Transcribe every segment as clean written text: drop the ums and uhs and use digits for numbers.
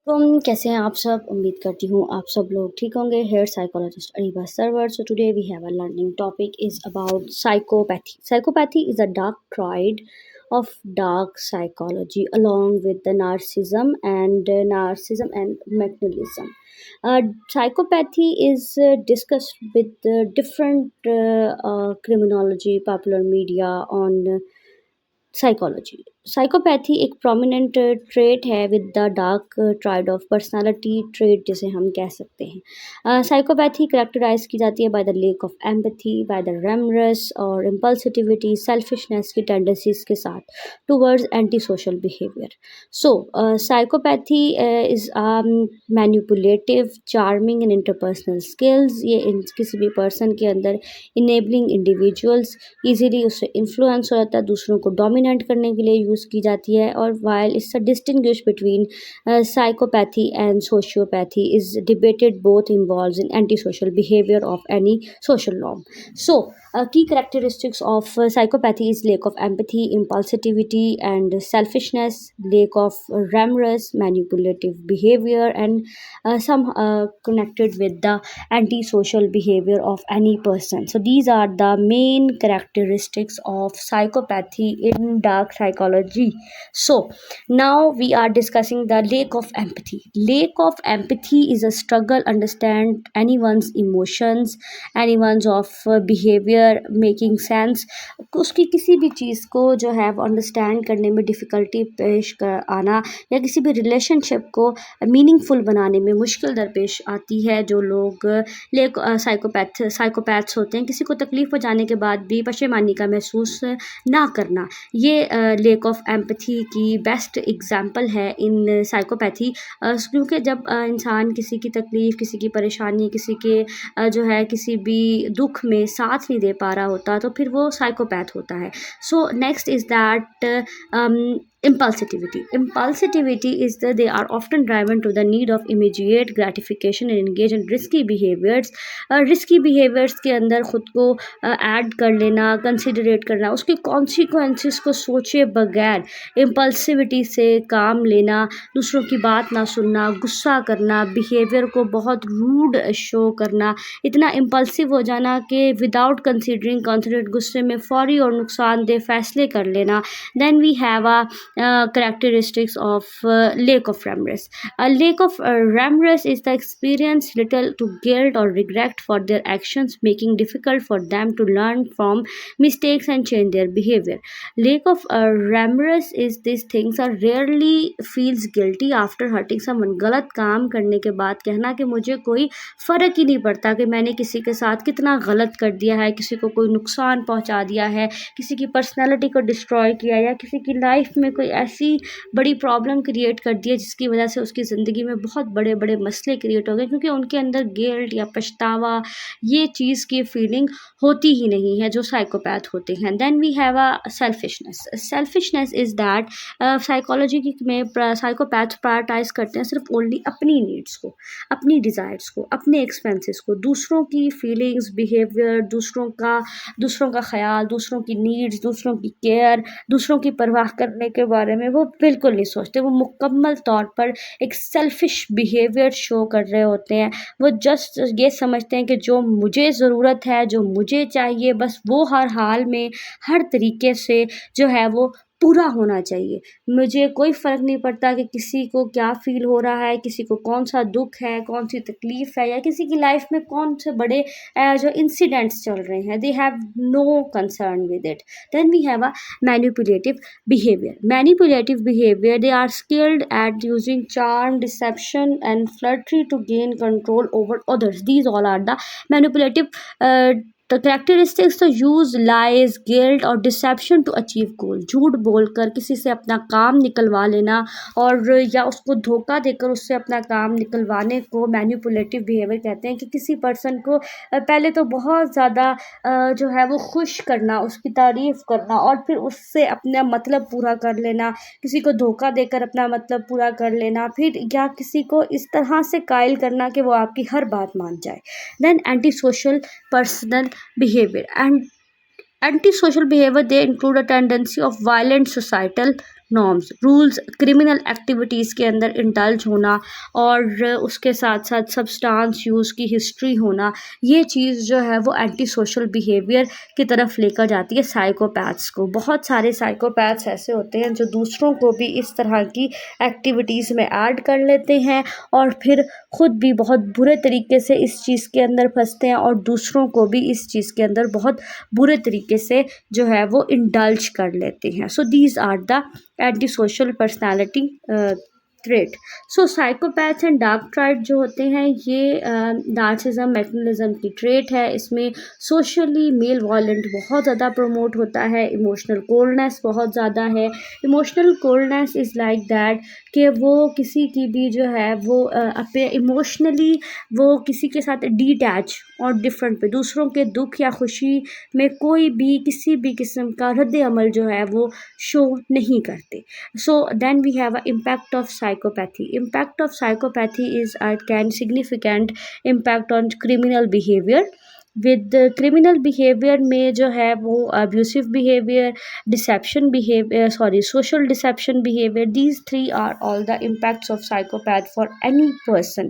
कैसे हैं आप सब? उम्मीद करती हूँ आप सब लोग ठीक होंगे। Here psychologist Areeba Sarwar. So today we have a learning topic is about psychopathy. Psychopathy is a dark triad of dark psychology along with the narcissism and mechanism. Uh, Psychopathy is discussed with different criminology, popular media on psychology. Psychopathy एक prominent trait है with the dark tried of personality trait जिसे हम कह सकते हैं. Psychopathy characterized की जाती है by the lack of empathy, by the remorse और इम्पल्सिटिविटी, सेल्फिशनेस की टेंडेंसीज के साथ towards anti social behaviour. So psychopathy is manipulative, charming and interpersonal skills. ये किसी भी पर्सन के अंदर इनेबलिंग इंडिविजुअल्स ईज़िली उससे इन्फ्लुएंस हो जाता है, दूसरों को डोमिनेट करने के लिए यूज़ की जाती है. और while it's a distinguish between psychopathy and sociopathy is debated, both involves in anti social behaviour of any social norm. So, key characteristics of psychopathy is lack of empathy, impulsivity, and selfishness, lack of remorse, manipulative behavior, and some connected with the antisocial behavior of any person. So these are the main characteristics of psychopathy in dark psychology. So now we are discussing the lack of empathy. Lack of empathy is a struggle understand anyone's emotions, anyone's of behavior, making sense. उसकी किसी भी चीज़ को जो है वो understand करने में difficulty पेश कर आना या किसी भी रिलेशनशिप को मीनिंगफुल बनाने में मुश्किल दरपेश आती है. जो लोग साइकोपैथ्स होते हैं, किसी को तकलीफ़ पहुँचाने के बाद भी पशेमानी का महसूस ना करना, ये लेक ऑफ एम्पैथी की बेस्ट एग्जांपल है इन साइकोपैथी. क्योंकि जब इंसान किसी की तकलीफ़, किसी की परेशानी, किसी के जो है किसी भी दुख में साथ नहीं दे पा रहा होता, तो फिर वो साइकोपैथ होता है. So next is that impulsivity is that they are often driven to the need of immediate gratification and engage in risky behaviors. risky behaviors के अंदर ख़ुद को ऐड कर लेना, कंसिडरेट करना, उसके कॉन्सिक्वेंसेस को सोचे बगैर impulsivity से काम लेना, दूसरों की बात ना सुनना, गुस्सा करना, बिहेवियर को बहुत रूड शो करना, इतना इम्पल्सिव हो जाना कि विदाउट कंसिडरिंग कॉन्सिडरेट गुस्से में फौरी और नुकसानदेह फैसले कर लेना. Then we have characteristics of lack of remorse. A lack of remorse is the experience little to guilt or regret for their actions, making difficult for them to learn from mistakes and change their behavior. Lack of remorse is these things are rarely feels guilty after hurting someone. गलत काम करने के बाद कहना कि मुझे कोई फ़र्क ही नहीं पड़ता कि मैंने किसी के साथ कितना गलत कर दिया है, किसी को कोई नुकसान पहुंचा दिया है, किसी की पर्सनालिटी को डिस्ट्रॉय किया या किसी की लाइफ में कोई ऐसी बड़ी प्रॉब्लम क्रिएट कर दी है जिसकी वजह से उसकी ज़िंदगी में बहुत बड़े बड़े मसले क्रिएट हो गए, क्योंकि उनके अंदर गिल्ट या पछतावा ये चीज़ की फीलिंग होती ही नहीं है जो साइकोपैथ होते हैं. Then we have a selfishness. Selfishness is that psychology की में साइकोपैथ प्रायोरिटाइज करते हैं सिर्फ ओनली अपनी नीड्स को, अपनी डिज़ायर्स को, अपने एक्सपेंसेस को, दूसरों की फीलिंग्स, बिहेवियर, दूसरों का ख्याल, दूसरों की नीड्स, दूसरों की केयर, दूसरों की परवाह करने के बारे में वो बिल्कुल नहीं सोचते. वो मुकम्मल तौर पर एक सेल्फिश बिहेवियर शो कर रहे होते हैं. वो जस्ट ये समझते हैं कि जो मुझे ज़रूरत है, जो मुझे चाहिए, बस वो हर हाल में हर तरीके से जो है वो पूरा होना चाहिए. मुझे कोई फ़र्क नहीं पड़ता कि किसी को क्या फ़ील हो रहा है, किसी को कौन सा दुख है, कौन सी तकलीफ़ है या किसी की लाइफ में कौन से बड़े जो इंसिडेंट्स चल रहे हैं. They have no concern with it. Then we have a manipulative behavior. Manipulative behavior, they are skilled at using charm, deception, and flattery to gain control over others. These all are the manipulative the characteristics to use lies, guilt और dissipation to achieve गोल. झूठ बोलकर किसी से अपना काम निकलवा लेना और या उसको धोखा देकर उससे अपना काम निकलवाने को मैनिपुलेटिव बिहेवियर कहते हैं. कि किसी पर्सन को पहले तो बहुत ज़्यादा जो है वो खुश करना, उसकी तारीफ़ करना और फिर उससे अपना मतलब पूरा कर लेना, किसी को धोखा देकर अपना मतलब पूरा कर लेना, फिर या किसी को इस तरह से कायल करना कि वो आपकी हर बात मान जाए. Then anti social personal behavior. And antisocial behavior, they include a tendency of violent societal norms, rules, criminal activities के अंदर इंडल्ज होना और उसके साथ साथ सब्सटेंस यूज़ की हिस्ट्री होना, ये चीज़ जो है वो एंटी सोशल बिहेवियर की तरफ लेकर जाती है साइकोपैथ्स को। बहुत सारे साइकोपैथ्स ऐसे होते हैं जो दूसरों को भी इस तरह की एक्टिविटीज़ में ऐड कर लेते हैं और फिर खुद भी बहुत बुरे तरीके से इस चीज़ के अंदर फंसते हैं और दूसरों को भी इस चीज़ के अंदर बहुत बुरे तरीके से जो है वो इंडल्ज कर लेते हैं। So these are the anti social personality trait. So psychopaths and dark triad जो होते हैं ये नार्सिज्म मैकेनिज्म की ट्रेट है। इसमें सोशली मेल वायलेंट बहुत ज़्यादा प्रमोट होता है, इमोशनल कोल्डनेस बहुत ज़्यादा है। Emotional coldness is like that कि वो किसी की भी जो है वो अपने इमोशनली वो किसी के साथ डिटैच और डिफरेंट पे दूसरों के दुख या खुशी में कोई भी किसी भी किस्म का रद्द अमल जो है वो शो नहीं करते। So then we have an impact of psychopathy. Impact of psychopathy is can significant impact on criminal behavior. With criminal behaviour में जो है वो abusive behaviour, deception behaviour, social deception behaviour, these three are all the impacts of psychopath for any person.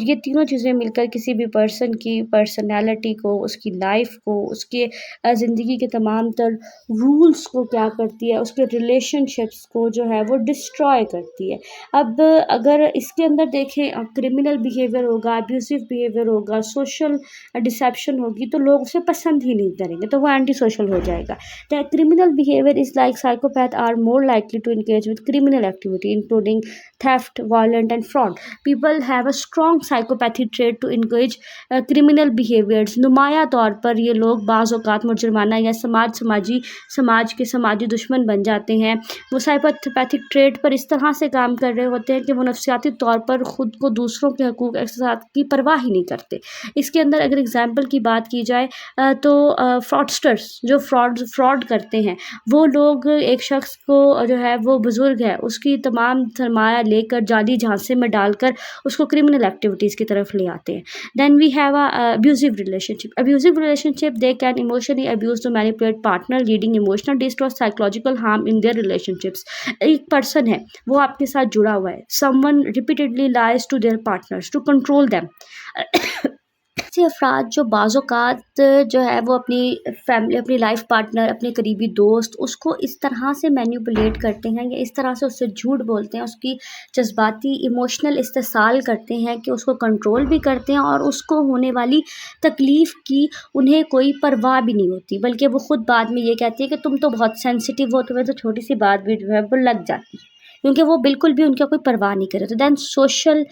ये तीनों चीज़ें मिलकर किसी भी पर्सन की पर्सनैलिटी को, उसकी लाइफ को, उसके ज़िंदगी के तमाम तर रूल्स को क्या करती है, उसके रिलेशनशिप्स को जो है वो डिस्ट्रॉय करती है। अब अगर इसके अंदर देखें क्रिमिनल बिहेवियर होगा, अब्यूसिव बिहेवियर होगा, सोशल डिसेप्शन होगी तो लोग उसे पसंद ही नहीं करेंगे, तो वो एंटी सोशल हो जाएगा। The criminal behaviour is like psychopath are more likely to engage with criminal activity including theft, violent and fraud. People have a strong psychopathic trait to engage criminal behaviours. नुमाया तौर पर ये लोग बाज़ औक़ात मुजरिमाना या समाज के समाजी दुश्मन बन जाते हैं। वो साइकोपैथिक ट्रेट पर इस तरह से काम कर रहे होते हैं कि वो नफ्सियाती तौर पर ख़ुद को दूसरों के हकूक़ एक्सरसात की परवाह ही नहीं करते। इसके अंदर अगर एग्जाम्पल की बात की जाए तो फ्रॉडस्टर्स जो फ्रॉड करते हैं, वो लोग एक शख्स को जो है वो बुज़ुर्ग है उसकी तमाम सरमाया लेकर जाली झांसे में डालकर उसको क्रिमिनल एक्टिविटीज़ की तरफ ले आते हैं। Then we have abusive relationship they can emotionally abuse to manipulate partner leading emotional distress, psychological harm in their relationships. एक पर्सन है वो आपके साथ जुड़ा हुआ है, someone repeatedly lies to their partners to control them. ऐसे अफराद जो बाज़-औक़ात जो है वो अपनी फैमिली, अपनी लाइफ पार्टनर, अपने करीबी दोस्त उसको इस तरह से मैनिपुलेट करते हैं या इस तरह से उससे झूठ बोलते हैं, उसकी जज्बाती इमोशनल इस्तेसाल करते हैं कि उसको कंट्रोल भी करते हैं और उसको होने वाली तकलीफ़ की उन्हें कोई परवाह भी नहीं होती, बल्कि वो ख़ुद बाद में ये कहती है कि तुम तो बहुत सेंसिटिव हो, तुम्हें तो छोटी सी बात भी जो है वो लग जाती है, क्योंकि वो बिल्कुल भी उनका कोई परवाह नहीं करे। तो then social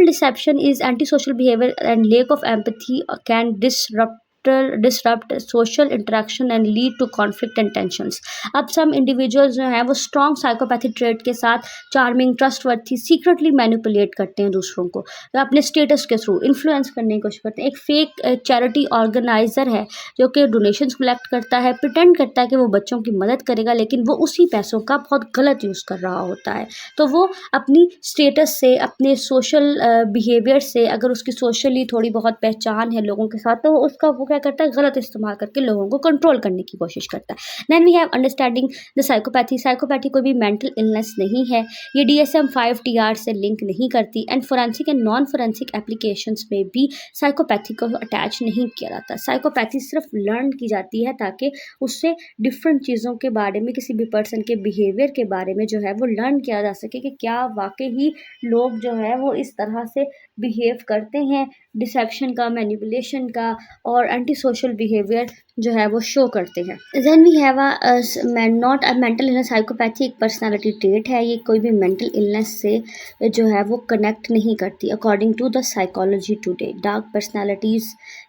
deception is anti social behaviour and lack of empathy can disrupt social interaction and lead to conflict and tensions. अब सम इंडिविजुअल्स जो हैं वो स्ट्रॉन्ग साइकोपैथिक ट्रेट के साथ चार्मिंग, ट्रस्टवर्थी, सीक्रेटली मैनिपुलेट करते हैं दूसरों को, तो अपने स्टेटस के थ्रू इन्फ्लुएंस करने की कोशिश करते हैं। एक फेक चैरिटी ऑर्गेनाइज़र है जो कि डोनेशंस कलेक्ट करता है, प्रिटेंड करता है कि वो बच्चों की मदद करेगा, लेकिन वो उसी पैसों का बहुत गलत यूज़ कर रहा होता है। तो वो अपनी स्टेटस से, अपने सोशल बिहेवियर से, अगर उसकी सोशली थोड़ी बहुत पहचान है लोगों के साथ, तो उसका वो क्या करता है, गलत इस्तेमाल करके लोगों को कंट्रोल करने की कोशिश करता है। Then we have understanding the psychopathy कोई भी मेंटल इलनेस नहीं है, ये DSM-5 TR से लिंक नहीं करती and forensic and non forensic applications में भी साइकोपैथी को अटैच नहीं किया जाता। साइकोपैथी सिर्फ लर्न की जाती है ताकि उससे डिफरेंट चीज़ों के बारे में, किसी भी पर्सन के बिहेवियर के बारे में जो है वो लर्न किया जा सके कि क्या वाकई ही लोग जो है वो इस तरह से बिहेव करते हैं, डिसेप्शन का, मैनिपुलेशन का और एंटी सोशल बिहेवियर जो है वो शो करते हैं। Then we have not a mental illness. Psychopathy एक पर्सनालिटी ट्रेट है, ये कोई भी मेंटल इलनेस से जो है वो कनेक्ट नहीं करती according to the psychology today. Dark personalities,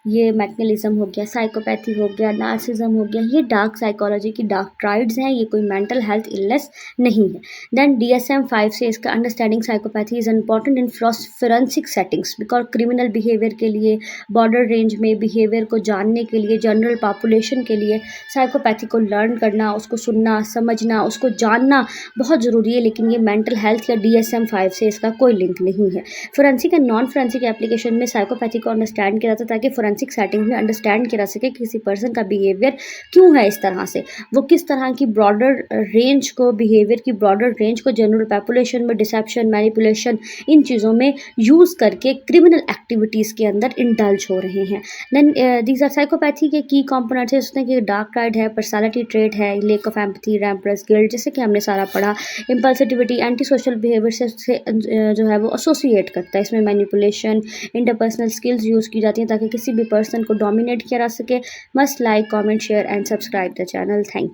ये मैकेनिज्म हो गया, साइकोपैथी हो गया, नार्सिज्म हो गया, ये डार्क साइकोलॉजी की डार्क ट्राइड्स हैं, ये कोई मेंटल हेल्थ इलनेस नहीं है। देन DSM-5 से इसका understanding psychopathy is important in forensic settings because criminal behaviour के लिए बॉर्डर रेंज में बिहेवियर को जानने के लिए, जनरल पॉपुलेशन के लिए साइकोपैथी को लर्न करना, उसको सुनना, समझना, उसको जानना बहुत ज़रूरी है, लेकिन ये मेंटल हेल्थ या DSM-5 से इसका कोई लिंक नहीं है। Forensic and non forensic application में साइकोपैथी को अंडरस्टैंड किया जाता है ताकि फोरेंसिक सेटिंग में अंडरस्टैंड किया जा सके किसी पर्सन का बिहेवियर क्यों है इस तरह से, वो किस तरह की ब्रॉडर रेंज को, बिहेवियर की ब्रॉडर रेंज को जनरल पॉपुलेशन में डिसेप्शन, मैनिपुलेशन, इन चीज़ों में यूज़ करके क्रिमिनल एक्टिविटीज़ के अंदर इंडल्ज हो रहे हैं। देन दीज आर साइकोपैथी के की कंपोनेंट्स है, उसमें कि डार्क साइड है, पर्सनालिटी ट्रेट है, लेक ऑफ एम्पैथी, रैम्परेस गिल्ट, जैसे कि हमने सारा पढ़ा, इम्पल्सिविटी, एंटी सोशल बिहेवियर से जो है वो एसोसिएट करता है। इसमें मैनिपुलेशन, इंटरपर्सनल स्किल्स यूज़ की जाती हैं ताकि किसी भी पर्सन को डोमिनेट किया जा सके। Must like, comment, share and subscribe the channel. Thank